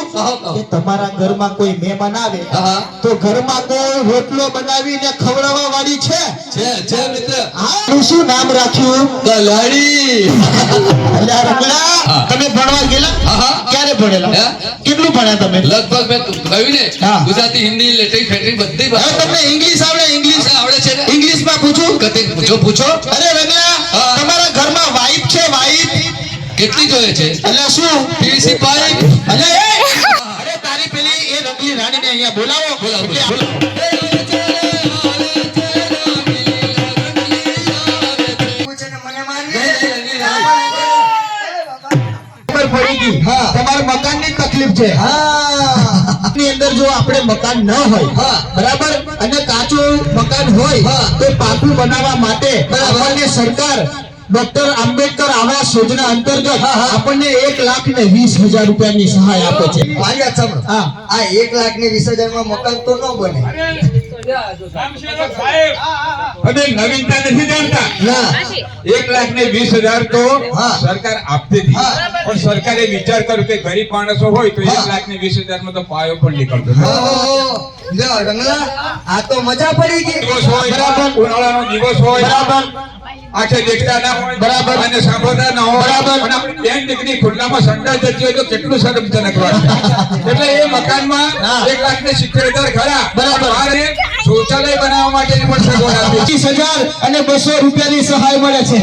કે તમારા ઘરમાં કોઈ મહેમાન આવે તો ઘરમાં કોઈ રોટલો બનાવીને ખવડાવવા વાળી છે છે મિત્ર. હા, શું નામ રાખ્યું? કલાડી. અલ્યા રમણા, તમે ભણવા ગયેલા? ક્યારે ભણેલા? કેટલું ભણ્યા તમે? લગભગ મેં કહ્યું ને ગુજરાતી, હિન્દી, લેટિન, ફેટરી બધી હવે તમને ઇંગ્લિશ આવડે? ઇંગ્લિશ આવડે છે ને? ઇંગ્લિશ માં પૂછું? પૂછો. અરે રમણા, તમારા ઘરમાં વાઇફ છે? વાઇફ કેટલી જોઈએ છે? એટલે શું? PVC pipe. અરે તારી પેલી એ રંગલી રાણીને અહીંયા બોલાવો. બોલાવો. તમારા મકાનની તકલીફ છે. ની અંદર જો આપણે મકાન ન હોય બરાબર અને કાચું મકાન હોય તો પાકું બનાવવા માટે આપણને સરકાર ડોક્ટર આંબેડકર આવાસ યોજના અંતર્ગત આપણને 1,20,000 રૂપિયાની સહાય આપે છે. આ 1,20,000 માં મકાન તો ન બને. અને નવીનતા નથી જાણતા. 1,20,000 તો સરકાર આપતી હતી, પણ સરકારે વિચાર કર્યો કે ગરીબ માણસો હોય તો 1,20,000 માં તો પાયો પણ નીકળતો રંગલા, આ તો મજા પડી ગઈ. દિવસ હોય બરાબર, ઉનાળાનો દિવસ હોય બરાબર, આંખે દેખતા ના હોય બરાબર, અને સાંભળતા ના હોય બરાબર, અને આપણી બેન દીકરી ખુલ્લામાં સંડાસ જતી હોય તો કેટલું શરમજનક વાત છે. એટલે એ મકાનમાં 1,70,000 ખરા બરાબર, અને શૌચાલય બનાવવા માટે પણ સગવડ આપી. 25,000 અને 200 રૂપિયાની સહાય મળે છે.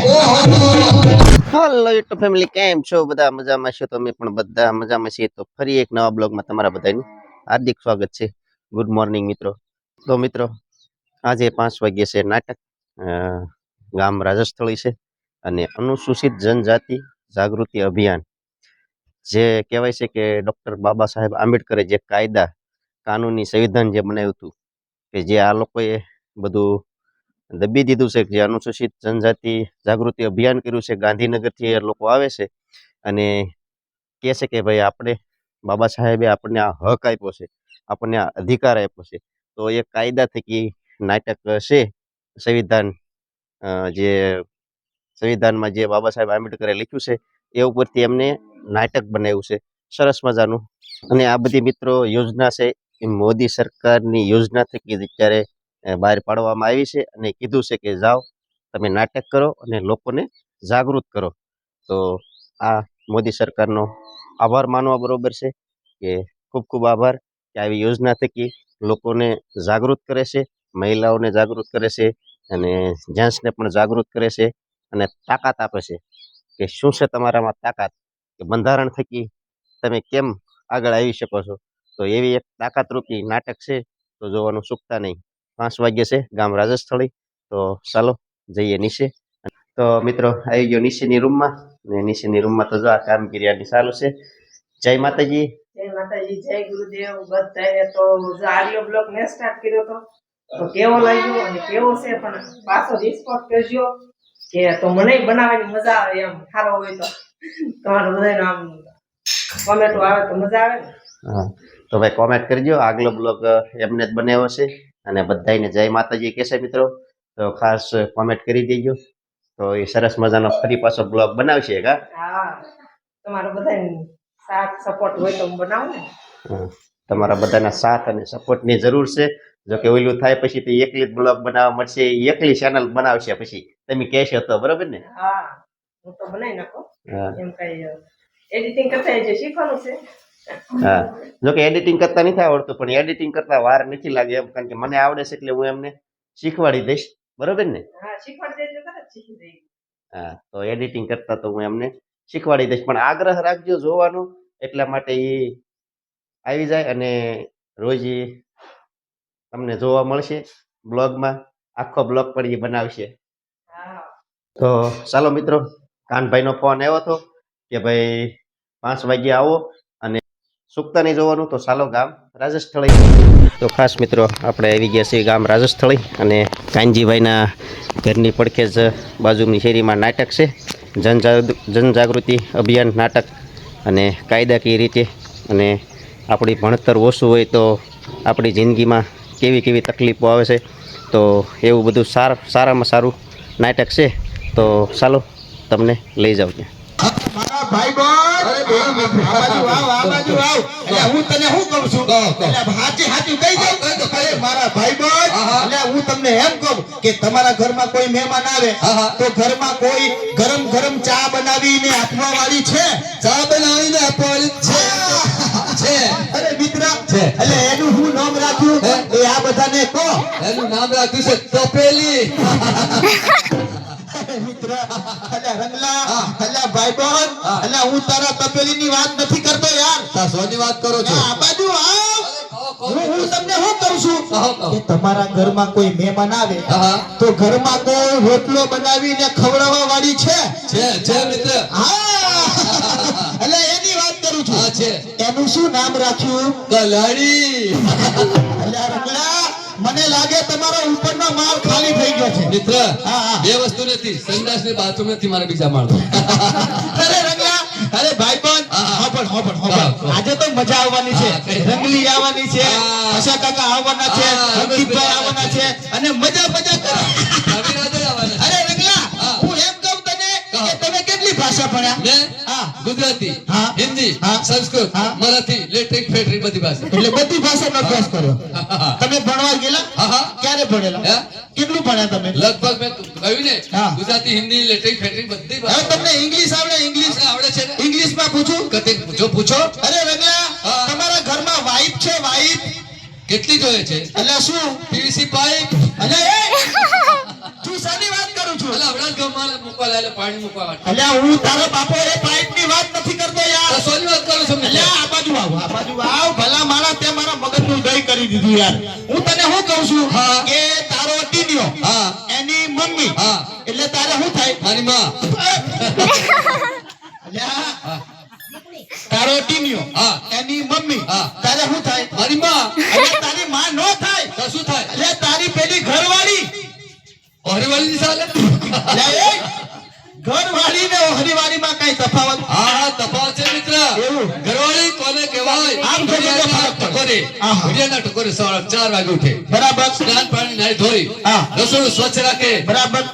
હેલો યુટ્યુબ ફેમિલી, કેમ છો? બધા મજામાં છો? તો અમે પણ બધા મજામાં છીએ. તો ફરી એક નવા બ્લોગમાં તમારા બધાનું હાર્દિક સ્વાગત છે. ગુડ મોર્નિંગ મિત્રો. તો મિત્રો, આજે 5 વાગ્યે છે નાટક, ગામ રાજસ્થળી છે, અને અનુસૂચિત જનજાતિ જાગૃતિ અભિયાન, જે કહેવાય છે કે ડૉક્ટર બાબા સાહેબ આંબેડકરે જે કાયદા, કાનૂની સંવિધાન જે બનાવ્યું હતું, કે જે આ લોકોએ બધું દબી દીધું છે, જે અનુસૂચિત જનજાતિ જાગૃતિ અભિયાન કર્યું છે. ગાંધીનગરથી લોકો આવે છે અને કહે છે કે ભાઈ આપણે બાબા સાહેબે આપણને આ હક આપ્યો છે, આપણને આ અધિકાર આપ્યો છે. તો એ કાયદા થકી નાટક છે, સંવિધાન, જે સંવિધાનમાં જે બાબા સાહેબ આંબેડકરે લખ્યું છે એ ઉપરથી એમને નાટક બનાવ્યું છે, સરસ મજાનું. અને આ બધી મિત્રો યોજના છે એ મોદી સરકારની યોજના થકી અત્યારે બહાર પાડવામાં આવી છે, અને કીધું છે કે જાઓ તમે નાટક કરો અને લોકોને જાગૃત કરો. તો આ મોદી સરકારનો આભાર માનવા બરોબર છે, કે ખૂબ ખૂબ આભાર કે આવી યોજના થકી લોકોને જાગૃત કરે છે, મહિલાઓને જાગૃત કરે છે, અને જેન્ટ્સને પણ જાગૃત કરે છે, અને તાકાત આપે છે કે શું છે તમારામાં તાકાત, કે બંધારણ થકી તમે કેમ આગળ આવી શકો છો. તો એવી એક તાકાતરૂપી નાટક છે, તો જોવાનું ચૂકતા નહીં. 5 વાગ્યે છે, ગામ રાજસ્થળી. તો ચાલો જઈએ નીચે. તો મિત્રો આવી ગયો નીચેની રૂમમાં, ને નીચેની રૂમમાં તો જો આ કામગીરી ચાલુ છે. જય માતાજી. જય માતાજી, જય ગુરુદેવ બધાને. તો આડિયો બ્લોગ મેં સ્ટાર્ટ કર્યો તો કેવો લાગ્યો અને કેવો છે પણ પાછો રિસ્પોન્સ કરજો, કે તો મને બનાવવાની મજા આવે, એમ સારો હોય તો તમારું બધાને આમ કોમેન્ટો આવે તો મજા આવે ને. હા, તો ભાઈ કોમેન્ટ કરજો. આગલો બ્લોગ એમને જ બનાવ્યો છે, અને બધાને જય માતાજી કહેશે મિત્રો, તો ખાસ કોમેન્ટ કરી દેજો. તો એ સરસ મજાનો ફરી પાછો બ્લોગ બનાવશે. હા, તમારો બધાને સાથ સપોર્ટ હોય તો હું બનાવું ને. તમારા બધાના સાથ અને સપોર્ટની જરૂર છે. જો કે ઓલું થાય પછી તો એકલી જ બ્લોગ બનાવવા મળશે, એકલી ચેનલ બનાવશે પછી તમે કહેશો તો, બરોબર ને? હા, હું તો બનાવી નાખો. એમ કઈ એડિટિંગ કરતા જે શીખવાનું છે. હા, જો કે એડિટિંગ કરતા નથી આવડતું, પણ એડિટિંગ કરતા વાર નથી લાગે એમ, કારણ કે મને આવડે છે એટલે હું એમને શીખવાડી દઈશ, બરોબર ને? હા, શીખવાડી દેજો, તરત શીખી દઈએ. હા, તો એડિટિંગ કરતા તો હું એમને શીખવાડી દઈશ, પણ આગ્રહ રાખજો જોવાનું, એટલા માટે એ આવી જાય અને રોજ તમને જોવા મળશે બ્લોગમાં. આખો બ્લોગ પણ એ બનાવશે. તો ચાલો મિત્રો, કાનભાઈનો ફોન આવ્યો હતો કે ભાઈ 5 વાગ્યે આવો અને સુકતા નહીં જોવાનું. તો ચાલો ગામ રાજસ્થળી. તો ખાસ મિત્રો આપણે આવી ગયા છીએ ગામ રાજસ્થળી, અને કાનજીભાઈના ઘરની પડખે જ બાજુની શેરીમાં નાટક છે, જનજાગૃતિ અભિયાન નાટક, અને કાયદાકીય રીતે, અને આપણી ભણતર ઓછું હોય તો આપણી જિંદગીમાં કેવી કેવી તકલીફો આવે છે, તો એવું બધું સારામાં સારું નાટક છે. તો ચાલો તમને લઈ જાઉં ત્યાં. મારા ભાઈબંધ અરે બેન, આ બાજુ આવ, આ બાજુ આવ. એટલે હું તને શું કહું છું? એટલે હાચી હાચી કહી દઉં. અરે મારા ભાઈબંધ, એટલે હું તમને એમ કહું કે તમારા ઘરમાં કોઈ મહેમાન આવે તો ઘરમાં કોઈ ગરમ ગરમ ચા બનાવીને આપવા વાળી છે? ચા બનાવીને આપવા વાળી છે. અરે મિત્ર, એટલે એનું હું નામ રાખ્યું એ આ બધાને કહો. એનું નામ રાખ્યું છે તપેલી. મિત્ર, અલ્યા રંગલા, અલ્યા ભાઈબંધ, અલ્યા હું તારા તપેલીની વાત નથી કરતો યાર. તા સોની વાત કરો છો? આ બાજુ આવ. હું તમને શું કરું છું કહો. કે તમારા ઘરમાં કોઈ મહેમાન આવે હા. તો ઘરમાં કોઈ રોટલો બનાવીને ખવડાવવા વાળી છે? છે મિત્ર. હા, એટલે એની વાત કરું છું. હા છે. એનું શું નામ રાખ્યું? ગલાડી. અલ્યા રંગલા, મને લાગે તમારો ઉપરનો માલ ખાલી થઈ ગયો છે. મિત્ર, હા. બે વસ્તુ નથી, સંડાસ ને બાથરૂમ નથી મારા બીજા માળમાં. અરે રંગલા, અરે ભાઈબંધ, હોબળ, હોબળ, હોબળ. હા. આજે તો મજા આવવાની છે. હા, કઈ. રંગલી આવવાની છે, હા. આશા કાકા આવવાના છે, હા, અંકિતભાઈ આવવાના છે અને મજા મજા કરો. કવિરાજ જ આવવાના. અરે રંગલા, હા. હું એમ કહું તને કહો. કે તમે કેટલી ભાષા ભણ્યા? મેં હા. ગુજરાતી, હા. હિન્દી, હા. સંસ્કૃત, હા. મરાઠી, લેટેક, ફેટરી બધી ભાષા. એટલે બધી ભાષાનો અભ્યાસ કર્યો. તમે ભણવા ગયેલા? હા, હા. ક્યારે ભણેલા? હે? કેટલું ભણ્યા તમે? લગભગ મેં કહ્યું ને, હા. ગુજરાતી, હિન્દી, લેટેક, ફેટરી બધી હવે ભાષા. તમને ઇંગ્લિશ આવડે? ઇંગ્લિશ આપણે આવડે છે ને? ઇંગ્લિશમાં પૂછું? કતે જો પૂછો અરે રંગલા, હા. તમારા ઘરમાં વાઇફ છે? વાઇફ કેટલી જોઈએ છે? એટલે શું? PVC pipe. અલે એ તું શાની વાત કરું છું? અલા હમણાં જ ગમમાં મૂકવા લાયેલો, પાણી મૂકવા માટે. અલ્યા હું તારો બાપો એ પાઇપની વાત નથી કરતો યાર. આ સોની વાત કરો છો મિત્ર? અલ્યા આ બાજુ આવ, આ બાજુ આવ. ભલા માણા તે મારા મગજનું દહીં કરી દીધું યાર. હું તને શું કહું છું હા. કે તારો ટીનિયો, હા. એની મમ્મી, હા. એટલે તારે શું થાય? મારી માં. અલ્યા તારો ટીનિયો, હા. એની મમ્મી, હા. તારે શું થાય? મારી માં. અલ્યા તારી માં નો થાય. તો શું થાય? અલ્યા તારી પેલી ઘરવાળી. ઓહરીવાળી ચાલે? અલ્યા એ ઘરવાળી ને ઓહરીવાળીમાં કઈ તફાવત? હા હા, તફાવત છે મિત્ર. એવું? ઘરવાળી કોને કહેવાય? આમ તો બધો ઘડિયાળના ફરક પડે. ટકોરે. આહા. ઘડિયાળના ટકોરે સવારે 4 વાગે ઉઠે. બરાબર, સ્નાન પાણી નાહી ધોઈ હા. રસોડું સ્વચ્છ રાખે, બરાબર,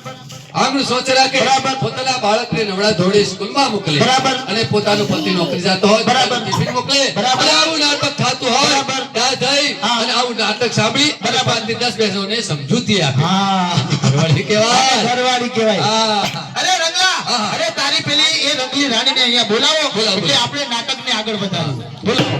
આંગણું સ્વચ્છ રાખે, બરાબર. પોતાના બાળકને નવડા ધોળી સ્કૂલમાં મોકલે, બરાબર. અને પોતાનો પતિ નોકરી જતો હોય બરાબર. પોતાનું ટિફિન મોકલે, બરાબર. અને આવું નાટક થતું હોય બરાબર. ત્યાં જઈ હા. અને આવું નાટક સાંભળી અને બરાબર. 5 થી 10 બહેનોને સમજૂતી આપે. હા, ઘરવાળી કહેવાય. ઘરવાળી કહેવાય. હા. અરે રંગલા, હા. અરે તારી પેલી એ રંગલી રાણીને અહીંયા બોલાવો. બોલાવો. એટલે આપણે નાટકને આગળ વધારીએ. બોલાવો.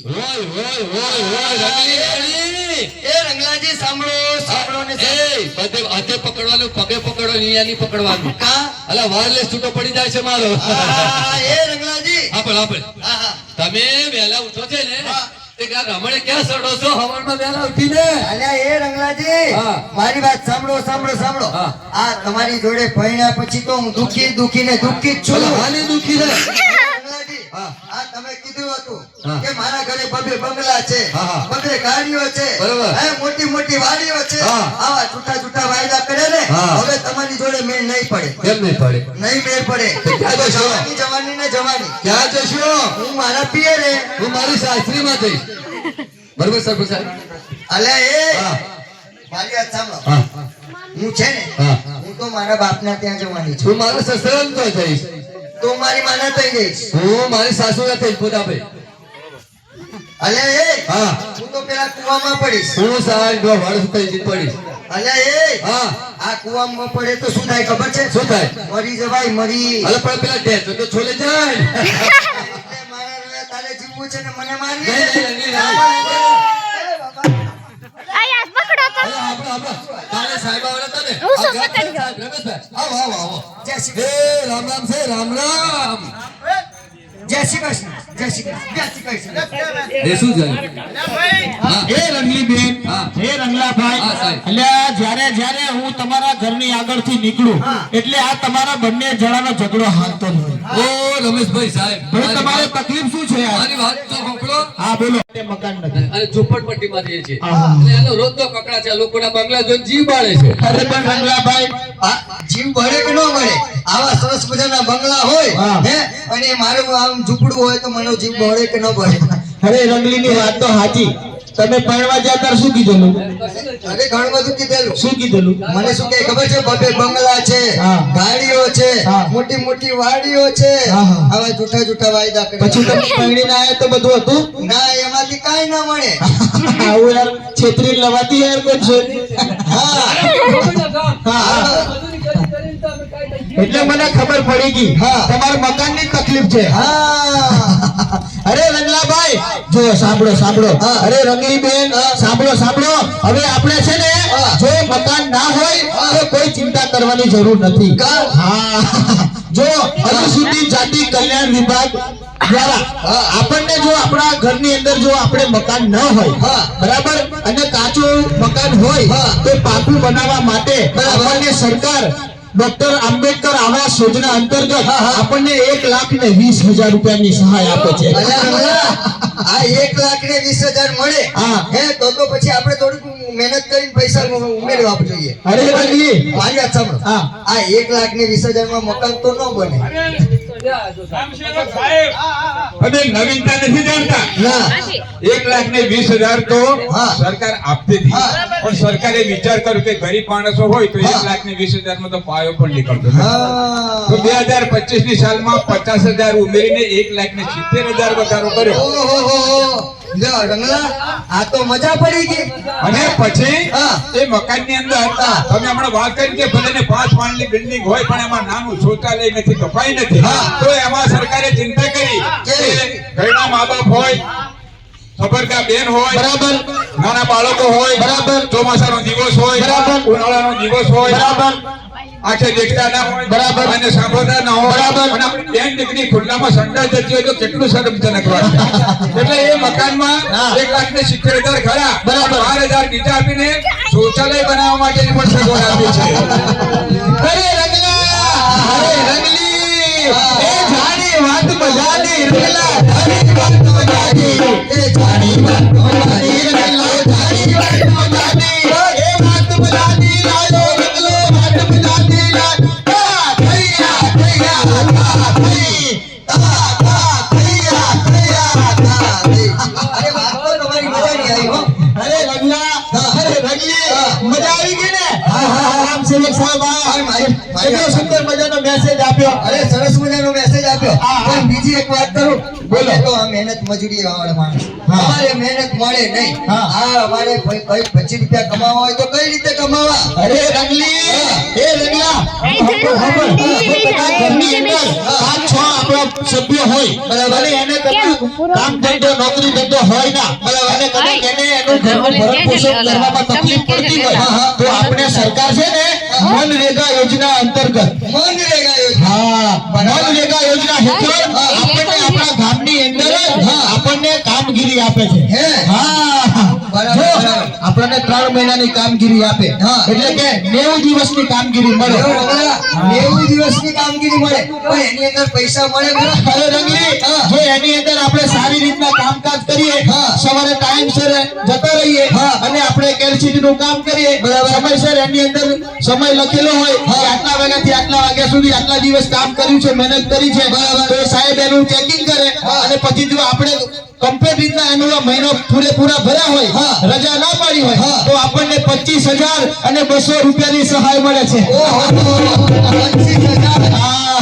રોય, રોય, રોય, રોય, રંગલી રાણી. એ રંગલાજી સાંભળો સાંભળો ને એ, બધે હાથે પકડવાનું, પગે પકડવાનું, અહીંયા નહીં પકડવાનું. હા. અલા વાયરલેસ છૂટો પડી જાય છે મારો. હા, એ રંગલાજી આપણે આપણે હા, હા. તમે વહેલા ઉઠો છે ને તે કે આ રમણે ક્યાં સડો છો હવારમાં વહેલા ઉઠીને? અલ્યા એ રંગલાજી હા. મારી વાત સાંભળો સાંભળો સાંભળો હા. આ તમારી જોડે ભણ્યા પછી તો હું દુખી ને દુખી જ છું. બોલો, હાલી દુખી છે. રંગલાજી, હા. આ તમે કીધું હતું હા. કે મારા ઘરે બબે બંગલા છે, હા, હા. બબે ગાડીઓ છે, બરોબર. હે, મોટી મોટી વાડીઓ છે. હા. આવા છૂટા છૂટા વાયદા કરે ને હા. હવે તમારી જોડે મેળ નહીં પડે, કેમ નહીં પડે? નહીં મેળ પડે. ક્યાં જશો? જવાની જવાની ને જવાની. ક્યાં જશો? હું મારા પિયરે. હું મારી સાસરીમાં જઈશ. બરોબર સરપંચ સાહેબ? અલ્યા એ હા. મારી વાત સાંભળો. હા. હું છે ને હા. હું તો મારા બાપના ત્યાં જવાની છું. હું મારા સસરાને તો જઈશ. તો મારી માના થઈ જઈશ. હું મારી સાસુને થઈશ પોતાભાઈ. અલ્યા એ હા. હું તો પેલા કુવામાં પડીશ. હું સારી દો વાળું થઈ પડીશ. અલ્યા એ હા. આ કુવામાં પડે તો શું થાય ખબર છે? શું થાય? મરી જવાય મરી. અલે પણ પેલા ડેથ તો છોલે જાય. એટલે મારા હવે તારે જીવવું છે ને મને મારી. નહીં, નહીં, નહીં. એ બાબા. આયા પકડો તો અલે આપણે તારે સાહેબ આવડા હતા ને? હું શું આ પકડ્યો? સાહેબ, રમેશભાઈ, આવો, આવો, આવો. જય શ્રી એ રામ રામ છે, રામ રામ. જય શ્રી કૃષ્ણ જય શ્રી કૃષ્ણ જય શ્રી કૃષ્ણ. એ શું જાય? એ રંગલી બેન, હા. એ રંગલા ભાઈ, હા, સાહેબ. અલ્યા જ્યારે જ્યારે હું તમારા ઘરની આગળથી નીકળું એટલે આ તમારા બંને જણાનો ઝઘડો હાલતો જ હોય. ઓ રમેશભાઈ સાહેબ, ભાઈ તમારે તકલીફ શું છે યાર? મારી વાત તો સાંભળો. હા બોલો. તે મકાન નથી. અને ઝૂંપડપટ્ટીમાં રહીએ છીએ. હા. એટલે એનો રોજનો કકડા છે. લોકોના બંગલા જોઈને જીવ બાળે છે. અરે પણ રંગલાભાઈ, આ જીવ ભળે કે ન ભળે? આવા સરસ મજાના બંગલા હોય હા. હે અને મારું આમ ઝૂંપડું હોય તો મને જીવ ભળે કે ન ભળે? અરે રંગલીની વાત તો સાચી. તમે પરણવા ગયા ત્યારે શું કીધેલું? અરે ઘણું બધું કીધેલું. શું કીધેલું? મને શું કે ખબર છે? બબે બંગલા છે, હા. ગાડીઓ છે, હા. મોટી મોટી વાડીઓ છે. હા, હા. આવા જૂઠા જૂઠા વાયદા કરે. પછી તમે પરણીને આયા તો બધું હતું? ના, એમાંથી કાંઈ ના મળે. આવું યાર છેતરી લવાતી યાર કોઈ છે. હા. હા, હા. એટલે મને ખબર પડી ગઈ. હા. તમારા મકાનની તકલીફ છે. હા. અરે રંગલાભાઈ, જો સાંભળો સાંભળો. હા. અરે રંગલી બેન, સાંભળો સાંભળો. હવે આપણે છે ને હા. જો મકાન ના હોય તો કોઈ ચિંતા કરવાની જરૂર નથી. કા? હા. જો અનુસૂચિત જાતિ કલ્યાણ વિભાગ દ્વારા આપણને જો આપણા ઘરની અંદર જો આપણે મકાન ન હોય, હા. બરાબર, અને કાચું મકાન હોય હા. તો પાકું બનાવવા માટે આપણને સરકાર ડોક્ટર આંબેડકર આવાસ યોજના અંતર્ગત આપણને 1,20,000 રૂપિયાની સહાય આપે છે. અલ્યા રમલા, આ 1,20,000 મળે હા. હે તો પછી આપણે થોડીક મહેનત કરીને પૈસા ઉમેરવા જોઈએ. અરે રંગલી, મારી વાત સાંભળો. હા. આ 1,20,000 માં મકાન તો ન બને. અને નવીનતા નથી જાણતા. ના. 1,20,000 તો હા. સરકાર આપતી હતી. હા. પણ સરકારે વિચાર કર્યો કે ગરીબ માણસો હોય તો 1,20,000 માં તો પાયો પણ નીકળતો નથી. હા. તો 2025 ની સાલમાં 50,000 ઉમેરીને 1,70,000 વધારો કર્યો. ઓહોહો. લ્યો રંગલા, આ તો મજા પડી ગઈ. અને પછી હા. એ મકાનની અંદર તમે હમણાં વાત કરી કે ભલે ને 5 માળની બિલ્ડિંગ હોય પણ એમાં નાનું શૌચાલય નથી તો કઈ નથી. હા. તો એમાં સરકારે ચિંતા કરી કે ઘરના મા બાપ હોય, ખબરદાર બેન હોય, બરાબર, નાના બાળકો હોય, બરાબર, ચોમાસાનો દિવસ હોય, બરાબર, ઉનાળાનો દિવસ હોય, બરાબર, આંખે દેખતા ના હોય, બરાબર, અને સાંભળતા ના હોય, બરાબર. અને આપણી બેન દીકરી ખુલ્લામાં સંડાસ જતી હોય તો કેટલું શરમજનક વાત છે. એટલે એ મકાનમાં હા. 1,70,000 ખરા, બરાબર. 12,000 બીજા આપીને શૌચાલય બનાવવા માટેની પણ સગવડ આપી છે. અરે રંગલા, અરે રંગલી, એ જાણી વાત મજાની રંગલા, જાણી વાત મજાની, એ જાણી વાત મજાની રંગલા, જાણી વાત મજાની, એ વાત મજાની લાયો રંગલો, વાત મજાની લાયો. તા થૈયા થૈયા તા થઈ, તા તા થૈયા થૈયા તા થઈ. અરે વાત તો તમારી મજાની આવી હો. અરે રંગલા, અરે રંગલી, મજા આવી ગઈ ને? રામ સેવક સાહેબ કેટલો સુંદર મજાનો મેસેજ આપ્યો. અરે સરસ મજાનો મેસેજ આપ્યો. હા. પણ બીજી એક વાત કરું. બોલો. અમે તો આ મહેનત મજૂરી વાળા માણસ. હા. અમારે મહેનત મળે નહીં. હા. આ અમારે કઈ 25 રૂપિયા કમાવા હોય તો કઈ રીતે કમાવા? અરે રંગલી, એ રંગલા, ઘરની અંદર 5-6 આપણા સભ્યો હોય, અને એને કદાચ કામ ધંધો નોકરી ધંધો હોય ના, અને કદાચ એને એનું ઘરનું ભરણ પોષણ કરવામાં તકલીફ પડતી હોય, તો આપણે સરકાર છે ને મનરેગા યોજના અંતર્ગત, મનરેગા યોજના. હા, મનરેગા યોજના હેઠળ આપણને આપણા ગામની અંદર જ આપણને કામગીરી આપે છે. હે? હા, બરાબર, જો બરાબર. આપણને 3 મહિનાની કામગીરી આપે, હા. એટલે કે 90 દિવસની કામગીરી મળે. એવું રમલા, 90 દિવસની કામગીરી મળે પણ એની અંદર પૈસા મળે ખરા? અરે રંગલી, હા. જો એની અંદર આપણે સારી રીતના કામકાજ કરીએ, હા. સવારે ટાઈમસર જતા રહીએ, હા. અને આપણે કેલસીટી નું કામ કરીએ, સમયસર એની અંદર સમય લખેલો હોય કે આટલા વાગ્યાથી આટલા વાગ્યા સુધી આટલા દિવસ કામ કર્યું છે, મહેનત કરી છે, તો એ સાહેબ એનું ચેકિંગ કરે, અને પછી જો આપણે કમ્પ્લીટ રીતના એનો મહિનો પૂરેપૂરા ભર્યા હોય, રજા ના પાડી હોય, તો આપણને 25,000 અને 200 રૂપિયાની સહાય મળે છે. ઓહો, 25,000. હા.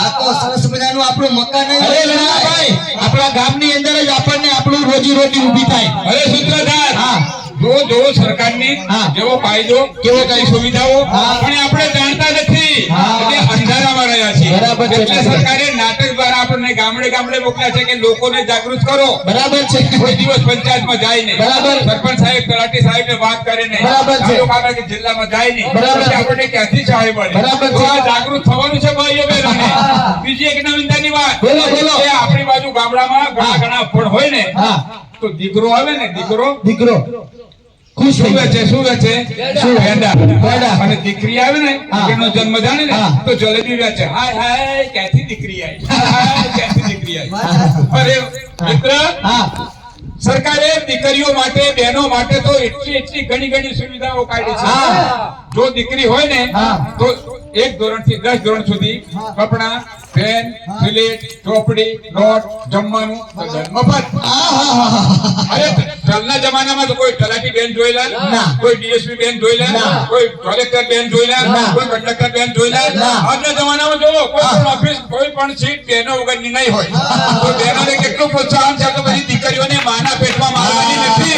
આ તો સરસ મજાનું આપણું મકાન અરે નહીં. લલાભાઈ, આપણા ગામની અંદર જ આપણને આપણું રોજી રોટી ઊભી થાય. અરે સૂત્રધાર, હા. જો સરકારની હા. જેવો કાયદો કેવો કઈ સુવિધાઓ હા. પણ આપણે જાણતા નથી. હા. એટલે અંધારામાં રહ્યા છીએ. બરાબર છે. એટલે સરકારે નાટક દ્વારા આપણને ગામડે ગામડે મોકલ્યા છે કે લોકોને જાગૃત કરો. બરાબર છે. કોઈ દિવસ પંચાયતમાં જાય નહીં, બરાબર. સરપંચ સાહેબ તલાટી સાહેબને વાત કરે નહીં, બરાબર છે. તાલુકાના કે જિલ્લામાં જાય નહીં, બરાબર. પછી આપણને ક્યાંથી સહાય મળે? બરાબર છે. તો આ જાગૃત થવાનું છે ભાઈઓ બહેનોને. બીજી એક નવીનતાની વાત બોલો, બોલો. કે આપણી બાજુ ગામડામાં ઘણા ઘણા ફળ હોય ને, હા. તો દીકરો આવે ને, દીકરો દીકરો ખુશ શું થઈ વેચે શું વેચે શું? પેંડા. પેંડા. અને દીકરી આવે ને હા. દીકરીનો જન્મ જાણે ને હા. તો જલેબી વેચે. હાય હાય ક્યાંથી દીકરી આવી, હાય ક્યાંથી દીકરી આવી. અરે મિત્ર, હા સરકારે દીકરીઓ માટે બહેનો માટે તો એટલી ઘણી સુવિધાઓ કાઢી છે. હા. જો દીકરી હોય ને હા. તો 1 ધોરણથી 10 ધોરણ સુધી કપડા, પેન, સ્લેટ, ચોપડી, નોટ, જમવાનું મફત. અરે ચાલના જમાનામાં તો કોઈ તલાટી બેન જોયેલા, ના. કોઈ ડીએસપી બેન જોયેલા, ના. કોઈ કલેક્ટર બેન જોયેલા, ના. કોઈ કંડક્ટર બેન જોયેલા. ના. આજના જમાનામાં જોવો કોઈ પણ ઓફિસ, કોઈ પણ સીટ બહેનો વગરની નહીં હોય. તો બહેનોને કેટલું પ્રોત્સાહન છે કે બધી દીકરીઓને માના પેટમાં મારવાની નથી.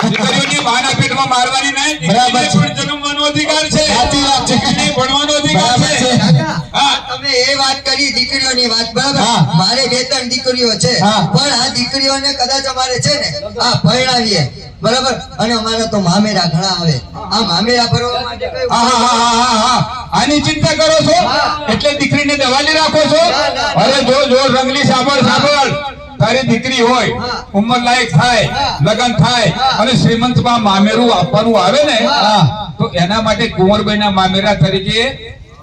દીકરીઓને માના પેટમાં મારવાની નહીં. બરાબર દીકરીને છે. પણ જન્મવાનો અધિકાર છે. સાચી વાત છે. દીકરીને ભણવાનો અધિકાર બરાબર છે. છે. હા. તમે એ વાત કરી દીકરીઓની વાત, બરાબર. હા. મારે 2-3 દીકરીઓ છે, હા. પણ આ દીકરીઓને કદાચ અમારે છે ને આ પરણાવીએ, બરાબર, અને અમારે તો મામેરા ઘણા આવે. આ મામેરા ભરવા માટે કઈ હા. આની ચિંતા કરો છો એટલે દીકરીને દવાલી રાખો છો. અરે જો રંગલી સાંભળ. તારી દીકરી હોય, ઉંમર લાયક થાય, લગ્ન થાય અને શ્રીમંતમાં મામેરું આપવાનું આવે ને, તો એના માટે કુંવરબાઈના મામેરા તરીકે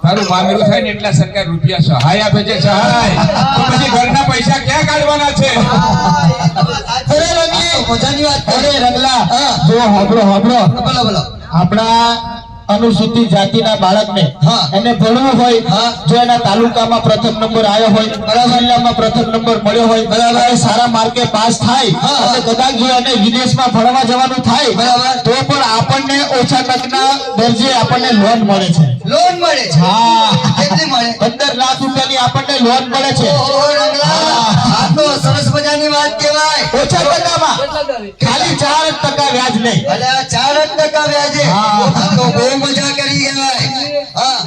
તારું મામેરું થાય ને એટલા સરકાર રૂપિયા સહાય આપે છે. સહાય તો પછી ઘરના પૈસા ક્યાં કાઢવાના છે? અરે રંગલી, આ તો મજાની વાત અરે કરી. રંગલા, હા. જો હાંભળો બોલો. આપણા અનુસૂચિત જાતિના બાળકને હા. એને ભણવું હોય, હા. જો એના તાલુકામાં પ્રથમ નંબર આવ્યો હોય, જિલ્લામાં પ્રથમ નંબર મળ્યો હોય, અને સારા માર્કે પાસ થાય, હા. અને કદાચ જો એને વિદેશમાં ભણવા જવાનું થાય, બરાબર. તો પણ આપણને ઓછા ટકના દરજે આપણને લોન મળે છે. લોન મળે છે. હા. કેટલી મળે? 15 લાખ રૂપિયાની આપણને લોન મળે છે. ઓહો, રંગલા, આ તો સરસ મજાની વાત કહેવાય. ઓછા ટકામાં, ખાલી 4% વ્યાજ નહીં. અલે આ 4% વ્યાજે. હા. આ તો બહુ મજા કરી કહેવાય. હા,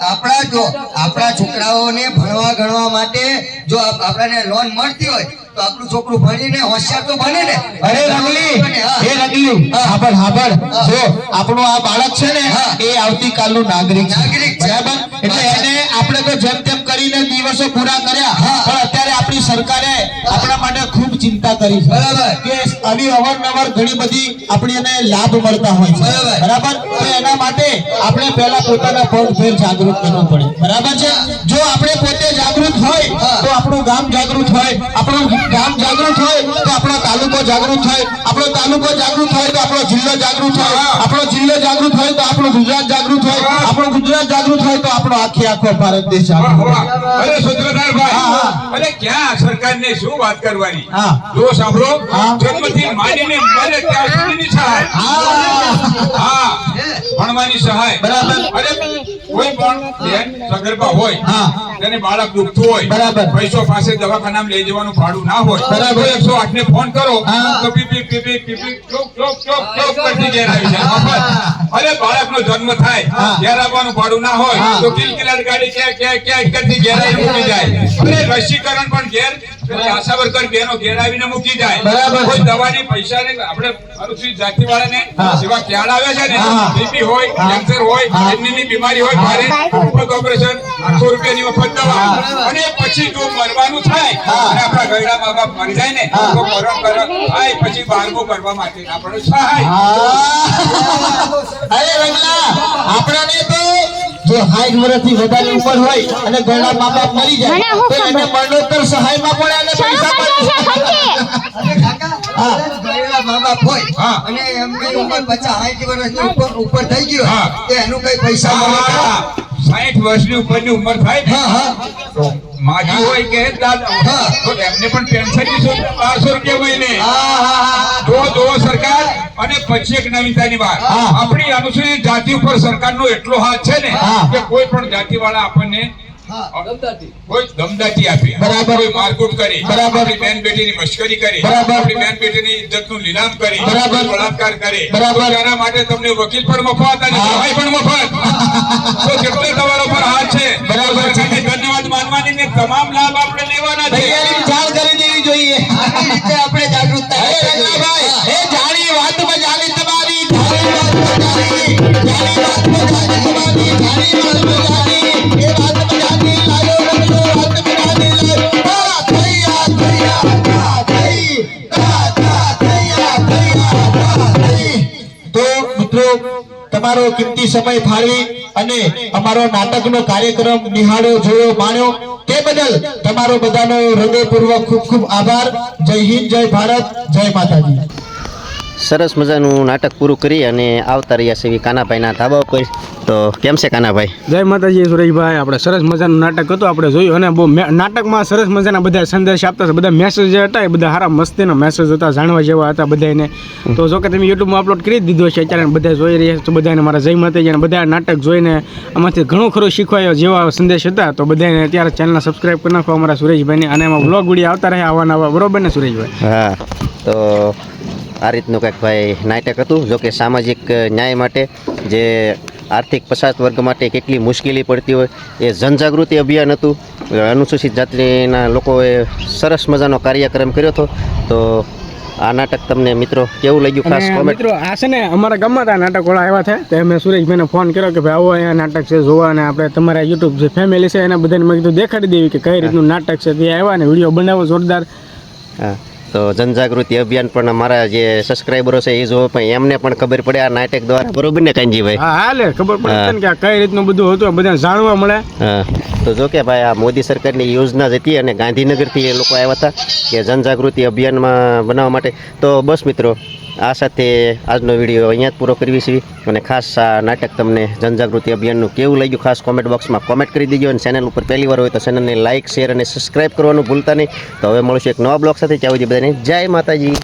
આપણા છોકરાઓને ભણવા ગણવા માટે જો આપણાને લોન મળતી હોય તો આપણું છોકરું ભણીને હોશિયાર તો બને ને. અરે રંગલી, હા. એ રંગલી, હાંભળ. જો આપણું આ બાળક છે ને, હા. એ આવતીકાલનું નાગરિક છે. નાગરિક છે. બરાબર. એટલે એને આપણે તો જેમ તેમ કરીને દિવસો પૂરા કર્યા, હા. પણ અત્યારે આપણી સરકારે આપણા માટે ખૂબ ચિંતા કરી છે. બરાબર. કે આવી અવારનવાર ઘણી બધી આપણી એને લાભ મળતા હોય છે. બરાબર. બરાબર. તો એના માટે આપણે પહેલા પોતાના પગ ફેર જાગૃત કરવું પડે. બરાબર છે. જો આપણે પોતે જાગૃત હોય તો આપણું ગામ જાગૃત હોય, આપણું ગામ જાગૃત હોય તો આપણો તાલુકો જાગૃત હોય, આપણો તાલુકો જાગૃત હોય તો આપણો જિલ્લો જાગૃત હોય, આપણો જિલ્લો જાગૃત હોય તો આપણું ગુજરાત જાગૃત હોય, આપણું ગુજરાત જાગૃત હોય તો આપણો આખો ભારત દેશ જાગૃત હોય. અરે સૂત્રધારભાઈ, હા. અરે ક્યાં સરકારને શું વાત કરવાની? હા. જો સાંભળો, હા. જન્મથી માંડીને મરે ત્યાં સુધીની સહાય. હા, ભણવાની સહાય. બરાબર. અરે કોઈ પણ બેન સગર્ભા હોય, હા. તેને બાળક દુખતું હોય, બરાબર. પૈસો પાસે દવાખાનામાં લઈ જવાનું ભાડું ના હોય, બરાબર. તો 108 ને ફોન કરો હા. તો પીપી ચોક કરતી ઘેર આવી જાય. મફત. અરે બાળકનો જન્મ થાય, હા. ઘેર આવવાનું ભાડું ના હોય હા. તો કિલકિલાટ ગાડી ક્યાં કરતી ઘેર આવીને મૂકી જાય. અરે રસીકરણ પણ ઘેર આશા વર્કર બહેનો ઘેર આવીને મૂકી જાય. બરાબર. કોઈ દવાની પૈસા ને આપણે અનુસૂચિત જાતિ વાળાને હા. જેવા ખ્યાલ આવે છે ને, હા. બીપી હોય, હા. કેન્સર હોય, હા. કિડનીની બીમારી હોય, ભારે મફત ઓપરેશન, 800 રૂપિયાની મફત દવા. અને પછી જો મરવાનું થાય અને આપણા ગયડા મા બાપ મરી જાય ને, હા. તો મરણ થાય પછી બાળકો કરવા માટે આપણે સહાય. અરે રંગલા, આપણાને તો જો 60 વર્ષથી વધારે ઉંમર હોય અને ઘણા મા બાપ મરી જાય મને શું તો એને ખબર? મરણોત્તર સહાયમાં પણ એને પૈસા મળે. અને કાકા, કદાચ ગયેલા મા બાપ હોય હા. અને એમની ઉંમર 50-60 વર્ષની ઉપર થઈ ગઈ હોય હા. તો એનું કઈ પૈસા મળે ખરા? 60 વર્ષની ઉપરની ઉંમર થાય ને, હા, હા. તો માજી હોય કે દાદા હા. તો એમને પણ પેન્શન 1200 રૂપિયા મહિને. જો સરકાર. અને પછી એક નવીનતાની વાત, હા. આપણી અનુસૂચિત જાતિ ઉપર સરકારનો એટલો હાથ છે ને હા. કે કોઈ પણ જાતિ વાળા આપણને કોઈ દમદાટી આપે, બરાબર. કોઈ મારકૂટ કરે, બરાબર. આપણી બેન બેટીની મશ્કરી કરે, બરાબર. આપણી બેન બેટીની ઇજ્જતનું લીલામ કરે, બરાબર. કોઈ બળાત્કાર કરે, બરાબર. તો તેના માટે તમને વકીલ પણ મફત અને હા. સહાય પણ મફત. તો કેટલો તમારો પર હાથ છે. બરાબર. સરકારને ધન્યવાદ માનવાની ને તમામ લાભ આપણે લેવાના છે. તૈયારી જાણ કરી દેવી જોઈએ. આવી રીતે આપણે જાગૃતતા અરે રંગલાભાઈ, એ જાણી વાતમાં જાણી તમારી, જાણી વાતમાં જાણી, જાણી વાતમાં જાણી તમારી, જાણી વાતમાં જાણી, એ વાતમાં જાણી લાયો રંગલો, વાતમાં જાણી લાયો. તા થૈયા, થૈયા, તા થઈ, તા થૈયા, થૈયા, તા થઈ. તો મિત્રો તમારો કિંમતી સમય ફાળવી અને અમારો નાટકનો કાર્યક્રમ નિહાળ્યો જોયો માણ્યો તે બદલ તમારો બધાનો હૃદયપૂર્વક ખૂબ ખૂબ આભાર. જય હિન્દ, જય ભારત, જય માતાજી. સરસ મજાનું નાટક પૂરું કરી અને આવતા રહ્યા છે કાનાભાઈના ધાબા ઉપર. તો કેમ છે કાનાભાઈ? જય માતાજી સુરેશભાઈ. આપણે સરસ મજાનું નાટક હતું, આપણે જોયું અને બહુ નાટકમાં સરસ મજાના બધા સંદેશ આપતા હતા, બધા મેસેજ જે હતા એ બધા સારા મસ્તીના મેસેજ હતા, જાણવા જેવા હતા બધાને. તો જો કે તમે યુટ્યુબમાં અપલોડ કરી દીધો છે અત્યારે બધા જોઈ રહ્યા છે, તો બધાને મારા જય માતાજી. અને બધા નાટક જોઈને આમાંથી ઘણું ખરું શીખવાયો જેવા સંદેશ હતા, તો બધાને અત્યારે ચેનલને સબસ્ક્રાઈબ કરી નાખો અમારા સુરેશભાઈને. અને એમાં વ્લોગ વિડીયો આવતા રહ્યા આવા નવા, બરોબર ને સુરેશભાઈ? હા, તો આ રીતનું કંઈક ભાઈ નાટક હતું. જો કે સામાજિક ન્યાય માટે, જે આર્થિક પછાત વર્ગ માટે કેટલી મુશ્કેલી પડતી હોય એ જનજાગૃતિ અભિયાન હતું. અનુસૂચિત જાતિના લોકોએ સરસ મજાનો કાર્યક્રમ કર્યો હતો. તો આ નાટક તમને મિત્રો કેવું લાગ્યું ખાસ અને કોમેન્ટ. મિત્રો આ છે ને અમારા ગામમાં આ નાટક વાળા આવ્યા છે, તો અમે સુરેશભાઈને ફોન કર્યો કે ભાઈ આવો અહીંયા નાટક છે જોવા, અને આપણે તમારા યુટ્યુબ જે ફેમિલી છે એને બધાને મેં કીધું દેખાડી દેવી કે કઈ રીતનું નાટક છે. તે આવ્યા ને વિડીયો બનાવો જોરદાર. હા, તો જનજાગૃતિ અભિયાન પણ મારા જે સબસ્ક્રાઈબરો છે એ જોવો, પણ એમને પણ ખબર પડે આ નાટક દ્વારા, બરોબર ને કાનજીભાઈ? હા હાલે ખબર પડે ને કે આ કઈ રીતનું બધું હતું, બધાને જાણવા મળે. હા, તો જો કે ભાઈ આ મોદી સરકારની યોજના જ હતી અને ગાંધીનગરથી એ લોકો આવ્યા હતા કે જનજાગૃતિ અભિયાનમાં બનાવવા માટે. તો બસ મિત્રો, આ સાથે આજનો વિડીયો અહીંયા જ પૂરો કરવી છે. અને ખાસ આ નાટક તમને જનજાગૃતિ અભિયાનનું કેવું લાગ્યું ખાસ કોમેન્ટ બોક્સમાં કોમેન્ટ કરી દેજો. અને ચેનલ ઉપર પહેલી વાર હોય તો ચેનલને લાઇક, શેર અને સબસ્ક્રાઈબ કરવાનું ભૂલતા નહીં. તો હવે મળશું એક નવા બ્લોગ સાથે. ત્યાં સુધી બધાને જય માતાજી.